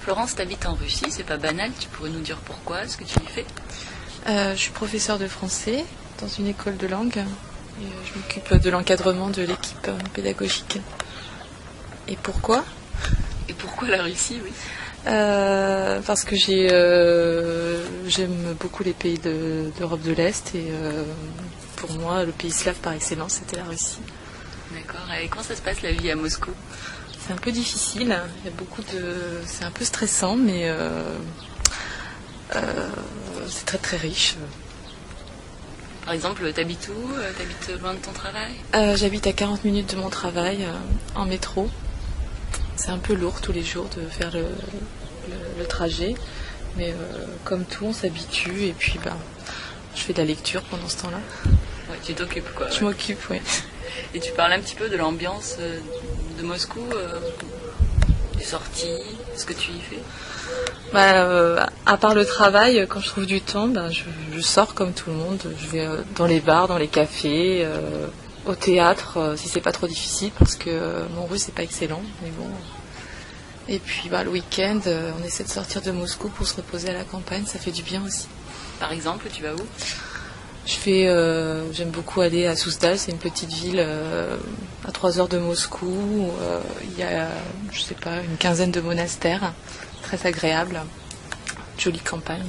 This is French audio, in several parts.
Florence, t'habites en Russie, c'est pas banal, tu pourrais nous dire pourquoi, ce que tu y fais? Je suis professeure de français dans une école de langue et je m'occupe de l'encadrement de l'équipe pédagogique. Et pourquoi? Et pourquoi la Russie, oui? Parce que j'aime beaucoup les pays d'Europe de l'Est et pour moi le pays slave par excellence c'était la Russie. D'accord, et comment ça se passe la vie à Moscou? C'est un peu difficile, il y a c'est un peu stressant mais c'est très très riche. Par exemple, t'habites où? T'habites loin de ton travail? J'habite à 40 minutes de mon travail en métro. C'est un peu lourd tous les jours de faire le trajet, mais comme tout, on s'habitue et puis je fais de la lecture pendant ce temps-là. Ouais, tu t'occupes quoi? Je m'occupe, oui. Et tu parles un petit peu de l'ambiance de Moscou, des sorties, ce que tu y fais? À part le travail, quand je trouve du temps, je sors comme tout le monde. Je vais dans les bars, dans les cafés, au théâtre, si c'est pas trop difficile, parce que mon russe c'est pas excellent, mais bon. Et puis le week-end, on essaie de sortir de Moscou pour se reposer à la campagne, ça fait du bien aussi. Par exemple, tu vas où? J'aime beaucoup aller à Souzdal, c'est une petite ville à 3 heures de Moscou. Il y a, je sais pas, une quinzaine de monastères, très agréable, jolie campagne.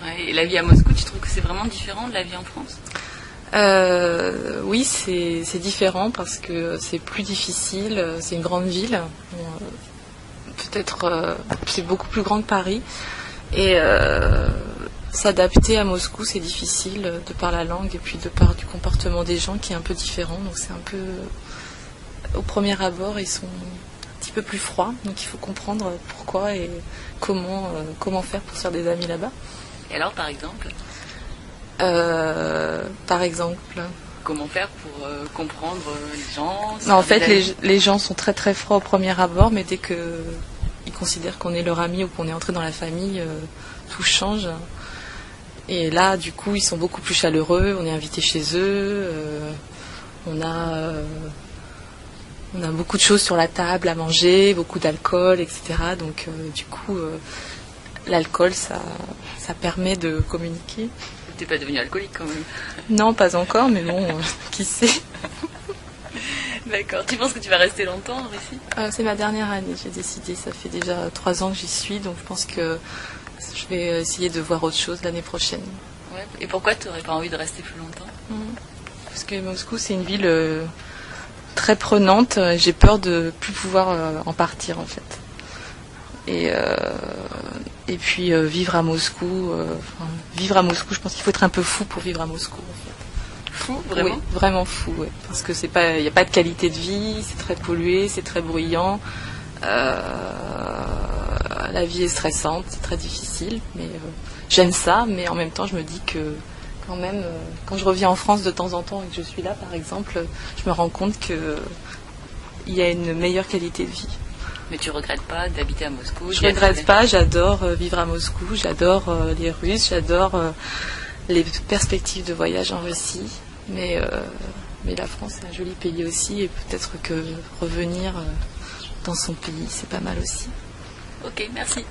Ouais, et la vie à Moscou, tu trouves que c'est vraiment différent de la vie en France? Oui, c'est différent parce que c'est plus difficile, c'est une grande ville. Peut-être c'est beaucoup plus grand que Paris. Et s'adapter à Moscou, c'est difficile de par la langue et puis de par du comportement des gens qui est un peu différent. Donc c'est un peu, au premier abord, ils sont un petit peu plus froids. Donc il faut comprendre pourquoi et comment faire pour se faire des amis là-bas. Et alors, par exemple? Comment faire pour comprendre les gens? En fait, les gens sont très très froids au premier abord, mais dès qu'ils considèrent qu'on est leur ami ou qu'on est entré dans la famille, tout change. Et là, du coup, ils sont beaucoup plus chaleureux, on est invité chez eux, on a beaucoup de choses sur la table à manger, beaucoup d'alcool, etc. Donc, du coup, l'alcool, ça permet de communiquer. T'es pas devenu alcoolique quand même? Non, pas encore, mais bon, qui sait. D'accord. Tu penses que tu vas rester longtemps en Russie? C'est ma dernière année, j'ai décidé. Ça fait déjà 3 ans que j'y suis, donc je pense que je vais essayer de voir autre chose l'année prochaine. Ouais. Et pourquoi tu n'aurais pas envie de rester plus longtemps? Parce que Moscou, c'est une ville très prenante. J'ai peur de plus pouvoir en partir, en fait. Et puis vivre à Moscou, je pense qu'il faut être un peu fou pour vivre à Moscou. En fait. Fou, vraiment? Oui, vraiment fou, ouais. Parce que il n'y a pas de qualité de vie, c'est très pollué, c'est très bruyant. La vie est stressante, c'est très difficile, mais j'aime ça, mais en même temps je me dis que quand même, quand je reviens en France de temps en temps et que je suis là par exemple, je me rends compte qu'il y a une meilleure qualité de vie. Mais tu regrettes pas d'habiter à Moscou? Je regrette pas, j'adore vivre à Moscou, j'adore les Russes, j'adore les perspectives de voyage en Russie, mais la France c'est un joli pays aussi et peut-être que revenir dans son pays c'est pas mal aussi. Ok, merci.